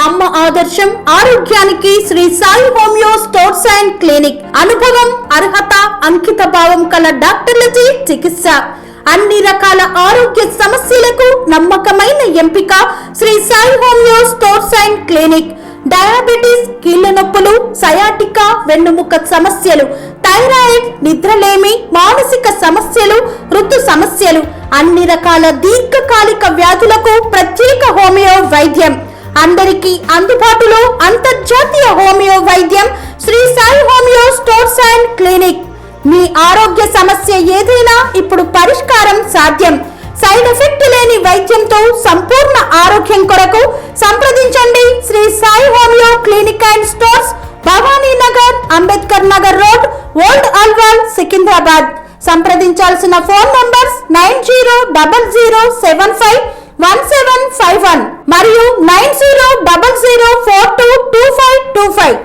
అమ్మ ఆదర్శం ఆరోగ్యానికి Shri Sai homeo stores and clinic. అనుభవం, అర్హత, అంకిత భావం కల డాక్టర్లచే చికిత్స. అన్ని రకాల ఆరోగ్య సమస్యలకు నమ్మకమైన ఎంపిక Shri Sai homeo stores and clinic. Diabetes, కీళ్ల నొప్పులు, సయాటికా, వెన్నుముక సమస్యలు, థైరాయిడ్, నిద్రలేమి, మానసిక సమస్యలు, ఋతు సమస్యలు, అన్ని రకాల దీర్ఘకాలిక వ్యాధులకు ప్రత్యేక హోమియో వైద్యం. అందరికీ అందుబాటులో అంతర్జాతీయ హోమియో వైద్యం Shri Sai homeo stores and clinic. మీ ఆరోగ్య సమస్య ఏదైనా ఇప్పుడు పరిష్కారం సాధ్యం. సైడ్ ఎఫెక్ట్ లేని వైద్యంతో సంపూర్ణ ఆరోగ్యం కొరకు సంప్రదించండి Shri Sai homeo clinic and stores, Bhavani Nagar, Ambedkar Nagar road, old Alwal, Secunderabad. సంప్రదించాల్సిన ఫోన్ నంబర్స్ 9000751751 మరియు 9000422525.